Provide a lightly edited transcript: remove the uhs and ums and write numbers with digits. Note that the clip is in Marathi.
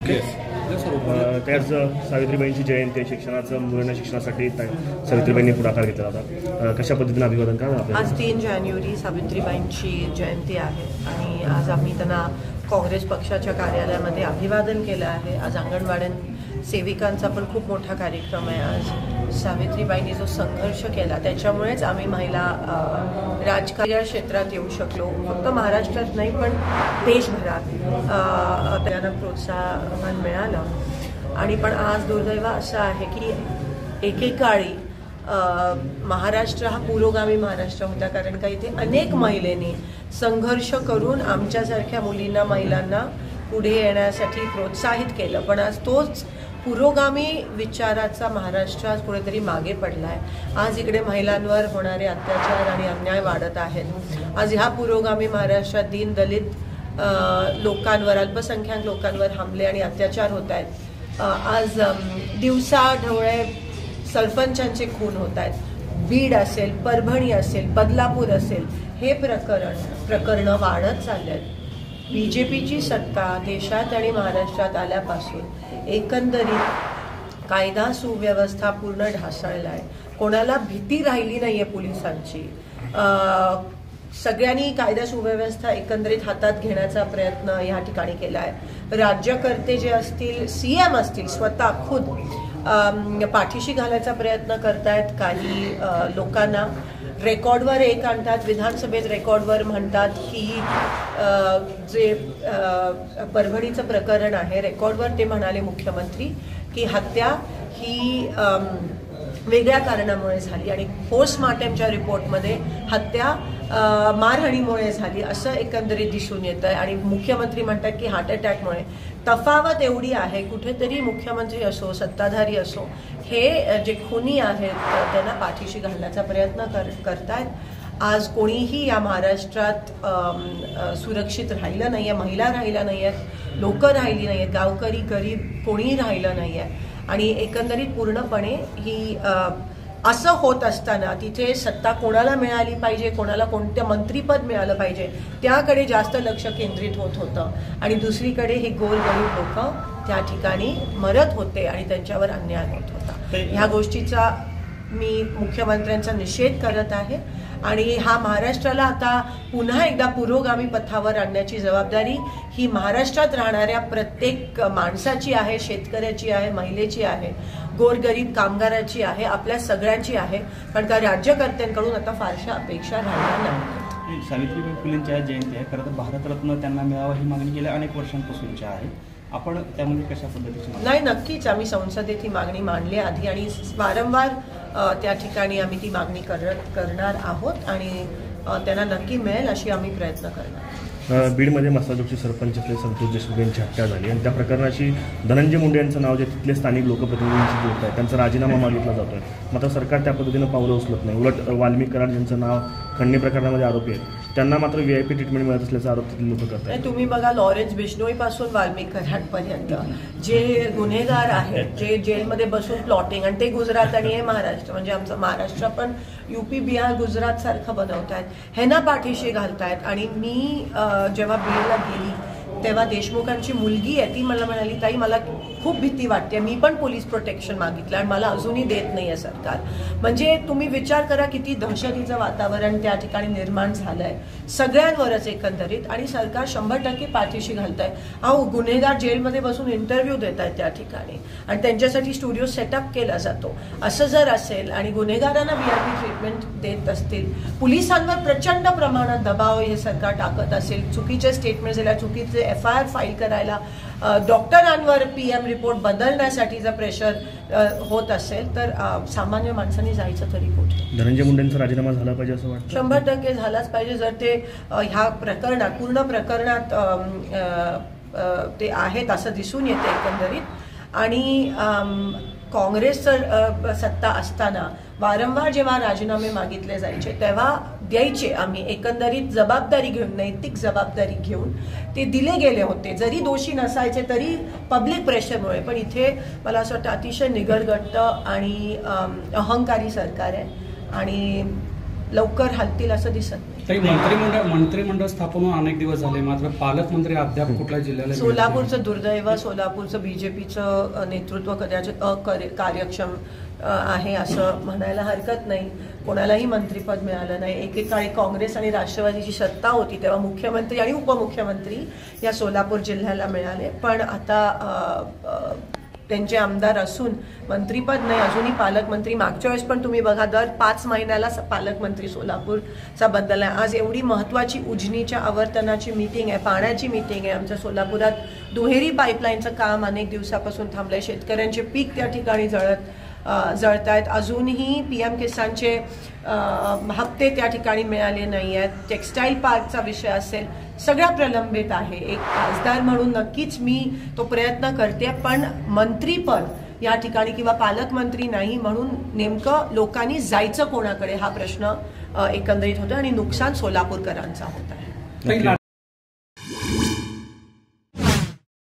त्याच सावित्रीबाईंची जयंती शिक्षणाचं मुलांना शिक्षणासाठी सावित्रीबाईंनी पुढाकार घेतला होता. कशा पद्धतीने अभिवादन करा? आज 3 जानेवारी सावित्रीबाईंची जयंती आहे आणि आज आम्ही त्यांना काँग्रेस पक्षाच्या कार्यालयामध्ये अभिवादन केलं आहे. आज अंगणवाडी सेविकांचा पण खूप मोठा कार्यक्रम आहे. आज सावित्रीबाईंनी जो संघर्ष केला त्याच्यामुळेच आम्ही महिला राजकीय क्षेत्रात येऊ शकलो. फक्त महाराष्ट्रात नाही पण देशभरात त्यांना प्रोत्साहन मिळालं. आणि पण आज दुर्दैव असं आहे की एकेकाळी महाराष्ट्र हा पुरोगामी महाराष्ट्र होता, कारण का इथे अनेक महिलांनी संघर्ष करून आमच्यासारख्या मुलींना महिलांना पुढे येण्यासाठी प्रोत्साहित केलं. पण आज तोच पुरोगामी विचाराचा महाराष्ट्र आज कुठेतरी मागे पडला आहे. आज इकडे महिलांवर होणारे अत्याचार आणि अन्याय वाढत आहेत. आज ह्या पुरोगामी महाराष्ट्रात दीन दलित लोकांवर, अल्पसंख्याक लोकांवर हमले आणि अत्याचार होत आहेत. आज दिवसा ढवळे सरपंचांचे खून होत आहेत. बीड असेल, परभणी असेल, बदलापूर असेल, हे प्रकरण वाढत चालले आहेत. बीजेपीची सत्ता देशात आणि महाराष्ट्रात आल्यापासून एकंदरीत कायदा सुव्यवस्था पूर्ण ढासळला आहे. कोणाला भीती राहिली नाहीये पोलिसांची. सगळ्यांनी कायदा सुव्यवस्था एकंदरीत हातात घेण्याचा प्रयत्न या ठिकाणी केला आहे. राज्यकर्ते जे असतील, सीएम असतील, स्वतः खुद पाठीशी घालायचा प्रयत्न करतायत. काही लोकांना रेकॉर्डवर आणतात, विधानसभेत रेकॉर्डवर म्हणतात की जे परभणीचं प्रकरण आहे रेकॉर्डवर ते म्हणाले मुख्यमंत्री की हत्या ही वेगळ्या कारणामुळे झाली आणि पोस्टमार्टमच्या रिपोर्टमध्ये हत्या मारहाणीमुळे झाली असं एकंदरीत दिसून येतं आहे. आणि मुख्यमंत्री म्हणतात की हार्ट अटॅकमुळे. तफावत एवढी आहे, कुठेतरी मुख्यमंत्री असो, सत्ताधारी असो, हे जे खुनी आहेत त्यांना पाठीशी घालण्याचा प्रयत्न करतायत. आज कोणीही या महाराष्ट्रात सुरक्षित राहिलं नाही आहे. महिला राहिल्या नाही आहेत, लोकं राहिली नाही आहेत, गावकरी गरीब कोणीही राहिलं नाही आहे. आणि एकंदरीत पूर्णपणे ही असं होत असताना तिथे सत्ता कोणाला मिळाली पाहिजे, कोणाला कोणतं मंत्रीपद मिळालं पाहिजे त्याकडे जास्त लक्ष केंद्रित होत होतं. आणि दुसरीकडे हे गोरगरीब लोक त्या ठिकाणी मरत होते आणि त्यांच्यावर अन्याय होत होता. ह्या गोष्टीचा मी मुख्यमंत्र्यांचा निषेध करत आहे. आणि हा महाराष्ट्राला आता पुन्हा एकदा पुरोगामी पथावर आणण्याची जबाबदारी ही महाराष्ट्रात राहणाऱ्या प्रत्येक माणसाची आहे, शेतकऱ्याची आहे, महिलेची आहे, गोरगरीब कामगाराची आहे, आपल्या सगळ्यांची आहे. कारण का राज्यकर्त्यांकडून आता फारशा अपेक्षा राहिल्या नाही. सावित्रीबाई फुलेंच्या जयंती आहे, खरं तर भारतरत्न त्यांना मिळावा ही मागणी गेल्या अनेक वर्षांपासूनची आहे. आपण त्यामध्ये कशा पद्धतीची? नाही, नक्कीच आम्ही संसदेत ही मागणी मांडली आधी आणि वारंवार त्या ठिकाणी आम्ही ती मागणी करणार आहोत आणि त्यांना नक्की मिळेल अशी आम्ही प्रयत्न करणार. बीडमध्ये मसाजोगचे सरपंच असले संतोष देशमुख यांची हत्या झाली आणि त्या प्रकरणाची धनंजय मुंडे यांचं नाव जे तिथले स्थानिक लोकप्रतिनिधींशी जोडत आहे, त्यांचा राजीनामा मागितला जातोय. मात्र सरकार त्या पद्धतीनं पावलं उचलत नाही. उलट वाल्मिक कराड ज्यांचं नाव खंडणी प्रकरणामध्ये आरोपी आहेत त्यांना मात्र VIP ट्रीटमेंट मिळत असल्याचा आरोप तिथले लोक करतात. तुम्ही बघा, लॉरेन्स बिश्नोईपासून वाल्मिक कराडपर्यंत जे गुन्हेगार आहेत, जे जेलमध्ये बसून प्लॉटिंग, आणि ते गुजरात आणि हे महाराष्ट्र, म्हणजे आमचं महाराष्ट्र पण UP बिहार गुजरात सारखं बनवतायत, ह्यांना पाठीशी घालतायत. आणि मी जेव्हा बीडला गेली तेव्हा देशमुखांची मुलगी आहे ती मला म्हणाली, ताई मला खूप भीती वाटते, मी पण पोलीस प्रोटेक्शन मागितलं आणि मला अजूनही देत नाही आहे सरकार. म्हणजे तुम्ही विचार करा किती दहशतीचं वातावरण त्या ठिकाणी निर्माण झालंय सगळ्यांवरच एकंदरीत. आणि सरकार 100% पाठीशी घालतंय. अहो, गुन्हेगार जेलमध्ये बसून इंटरव्ह्यू देत आहेत त्या ठिकाणी आणि त्यांच्यासाठी स्टुडिओ सेटअप केला जातो. असं जर असेल आणि गुन्हेगारांना VIP ट्रीटमेंट देत असतील, पोलिसांवर प्रचंड प्रमाणात दबाव हे सरकार टाकत असेल, चुकीचे स्टेटमेंट दिल्या, चुकीचे FIR फाईल करायला, डॉक्टरांवर PM रिपोर्ट बदलण्यासाठी जर प्रेशर होत असेल तर सामान्य माणसांनी जायचं तरी कुठे? धनंजय मुंडेंचा राजीनामा झाला पाहिजे असं वाटतं? 100% झालाच पाहिजे. जर ते ह्या प्रकरणात पूर्ण प्रकरणात ते आहेत असं दिसून येते एकंदरीत. आणि काँग्रेसचं सत्ता असताना वारंवार जेव्हा राजीनामे मागितले जायचे तेव्हा द्यायचे आम्ही, एकंदरीत जबाबदारी घेऊन, नैतिक जबाबदारी घेऊन ते दिले गेले होते. जरी दोषी नसायचे तरी पब्लिक प्रेशरमुळे. पण इथे मला असं वाटतं अतिशय निगरगट्ट आणि अहंकारी सरकार आहे आणि लवकर हलतील असं दिसत नाही. ताई, मंत्रिमंडळ स्थापन होऊन अनेक दिवस झाले, मात्र पालकमंत्री अद्याप कुठल्या जिल्ह्याला मिळत नाही. सोलापूरचं दुर्दैव, सोलापूरचं बीजेपीचं नेतृत्व कदाचित कार्यक्षम आहे असं म्हणायला हरकत नाही. कोणालाही मंत्रिपद मिळालं नाही. एकेकाळी काँग्रेस आणि राष्ट्रवादीची सत्ता होती तेव्हा मुख्यमंत्री आणि उपमुख्यमंत्री या सोलापूर जिल्ह्याला मिळाले, पण आता त्यांचे आमदार असून मंत्रिपद नाही, अजूनही पालकमंत्री. मागच्या वेळेस पण तुम्ही बघा, दर 5 महिन्याला पालकमंत्री सोलापूरचा बदल आहे. आज एवढी महत्त्वाची उजनीच्या आवर्तनाची मीटिंग आहे, पाण्याची मीटिंग आहे. आमच्या सोलापुरात दुहेरी पाईपलाईनचं काम अनेक दिवसापासून थांबलंय. शेतकऱ्यांचे पीक त्या ठिकाणी जळतायत. अजूनही PM किसानचे हप्ते त्या ठिकाणी मिळाले नाही आहेत. टेक्स्टाईल पार्कचा विषय असेल, सगळ्या प्रलंबित आहे. एक खासदार म्हणून नक्कीच मी तो प्रयत्न करते, पण मंत्रीपद या ठिकाणी किंवा पालकमंत्री नाही, म्हणून नेमकं लोकांनी जायचं कोणाकडे हा प्रश्न एकंदरीत होतो आणि नुकसान सोलापूरकरांचा होत आहे.